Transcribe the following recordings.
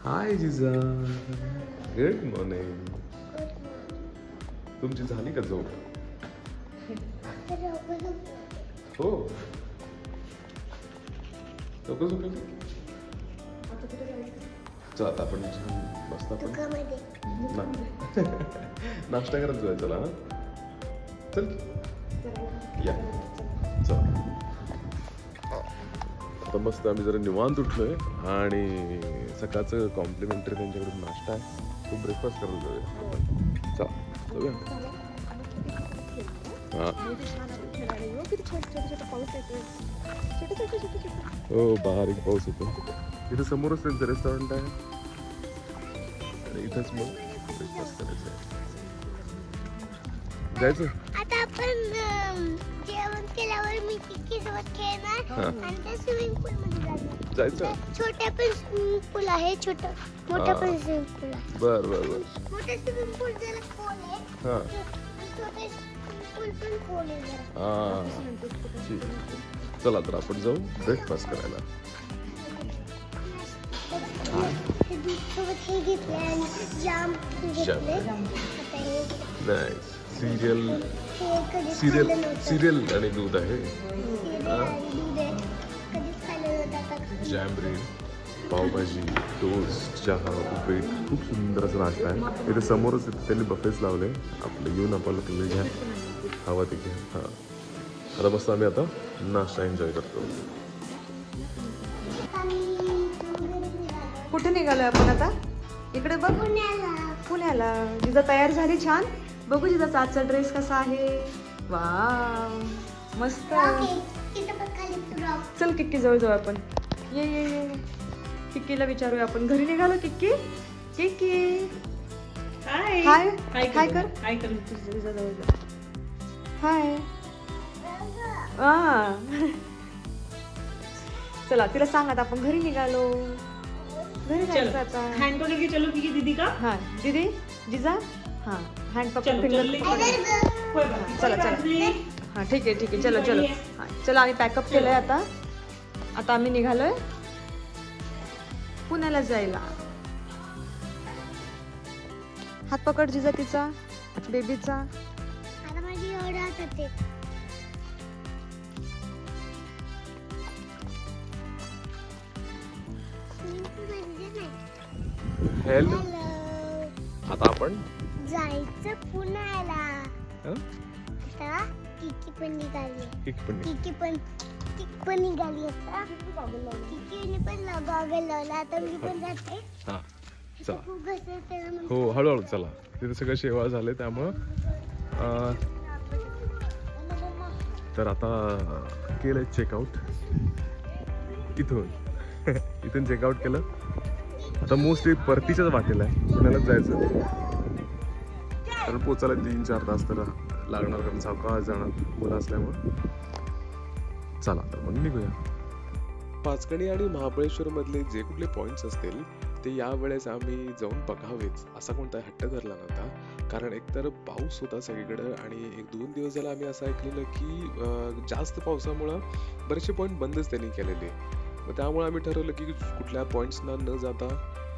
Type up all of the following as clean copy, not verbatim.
हाय जिजा, good morning. तुमची झाली का झोप? हो, लवकर झोपली. चल आता आपण मस्त नाश्ता करत जाऊया. चला चल या. चल आता मस्त आम्ही जरा निवांत उठलोय आणि सकाळचं कॉम्प्लिमेंटरी त्यांच्याकडून नाश्ता आहे, तो ब्रेकफास्ट करायला जाऊया. चल जाऊया. हो, बारीक पाऊस येतो. इथे समोरच त्यांचं रेस्टॉरंट आहे आणि इथंच मग ब्रेकफास्ट करायचं आहे. जायचं आता आपण जेवण केल्यावर मी किक्की सोबत खेळणार आणि त्या स्विमिंग पूल मध्ये जायचं. छोटा पण स्विमिंग पूल आहे, छोटा मोठा पण स्विमिंग पूल आहे. बर बर बर. मोठा स्विमिंग पूल जरा खोल आहे, हां छोटा स्विमिंग पूल पण खोल आहे जरा. हां ठीक. चला तर आपण जाऊ ब्रेकफास्ट करायला. दूध सोबत हे घेतले आणि जाम घेतले. नाईस. सिरियल हे कधीच सिरियल खाल्लं नव्हतं. सिरियल आणि दूध आहे. सिरियल आणि दूध आहे, कधीच खाल्लं नव्हतं. आता जॅम ब्रेड, पावभाजी, टोस्ट, चहा, उपीट, खूप सुंदर असं नाश्ता आहे. इथे समोरच त्यांनी बफेच लावले. आपलं येऊन आपल्याला घ्या, हवा ते घ्या. हां आता मस्त आम्ही आता नाश्ता एन्जॉय करतो. कुठे निघालोय आपण आता? इकडे बघ, पुण्याला. जिजा तयार झाली छान. बघू जिजाचा आजचा ड्रेस कसा आहे. वाव मस्त. चल किक्की जवळ जाऊ आपण. ये ये ये किक्कीला विचारूया आपण. घरी निघालो. किक्की किक्की हाय हाय हाय कर. हाय कर. जिजा जवळ जा. हाय. चला तिला सांग आता आपण घरी निघालो. घरी जायचं आता. हैंड पकड़ के चलो कि दीदी का. हाँ दीदी जिजा. हाँ हैंड पकड़ फिंगर. चला चला. हाँ ठीक आहे चलो चलो. हाँ चला आम्ही पॅकअप केलंय आता. आता आम्ही निघालोय पुण्याला जायला. हात पकड जिजा तिचा, बेबीचा. आता माझी एवढं हातात आहे. हेल्लो. आता आपण जायचं पुण्याला. आता किक्की पण निघाली. किक्की पण निघाली. आता किक्कीने पण गॉगल लावला. आता मी पण जाते. हां चला. खूप घसरते ना. हो हळूहळू चला. तिथे सगळं शेवाळ झाले त्यामुळं तर आता केलं चेकआउट इथून चेकआउट केलं. आता मोस्टली परतीच्याच वाटेला आहे, पुण्यालाच जायचं. तर पोचायला 3-4 तास तर लागणार, कारण सावकाश जाणार मुलं असल्यामुळं. चला तर मग निघूया. पाचगणी आणि महाबळेश्वरमधले जे कुठले पॉईंट्स असतील ते यावेळेस आम्ही जाऊन बघावेच असा कोणता हट्ट धरला नव्हता. कारण एकतर पाऊस होता सगळीकडं आणि 1-2 दिवस झाला आम्ही असं ऐकलेलं की जास्त पावसामुळं बरेचसे पॉईंट बंदच त्यांनी केलेले. मग त्यामुळे आम्ही ठरवलं की कुठल्या पॉईंट्सना न जाता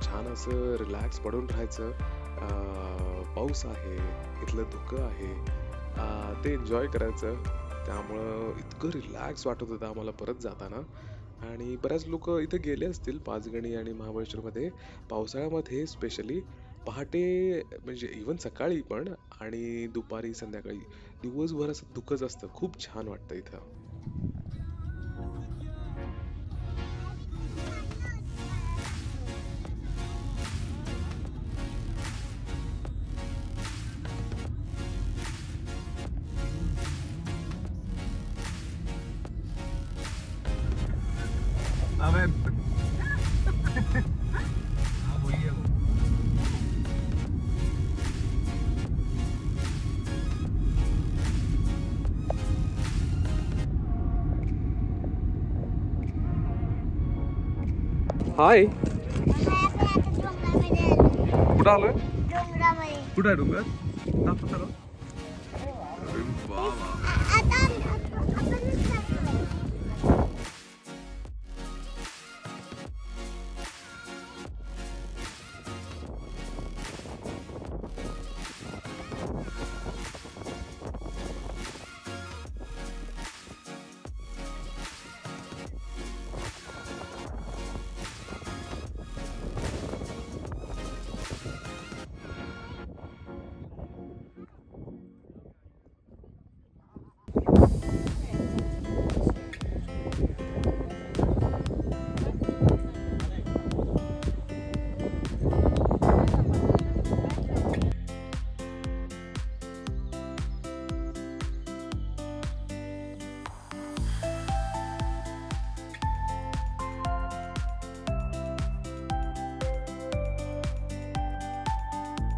छान असं रिलॅक्स पडून राहायचं. पाऊस आहे, इथलं धुकं आहे, ते एन्जॉय करायचं. त्यामुळं इतकं रिलॅक्स वाटत होतं आम्हाला परत जाताना. आणि बऱ्याच लोक इथे गेले असतील पाचगणी आणि महाबळेश्वरमध्ये पावसाळ्यामध्ये, स्पेशली पहाटे म्हणजे इवन सकाळी पण आणि दुपारी संध्याकाळी दिवसभर असं धुकंच असतं. खूप छान वाटतं इथं. हाय. कुठं आलोय? कुठं आहे डोंगर? आता आपण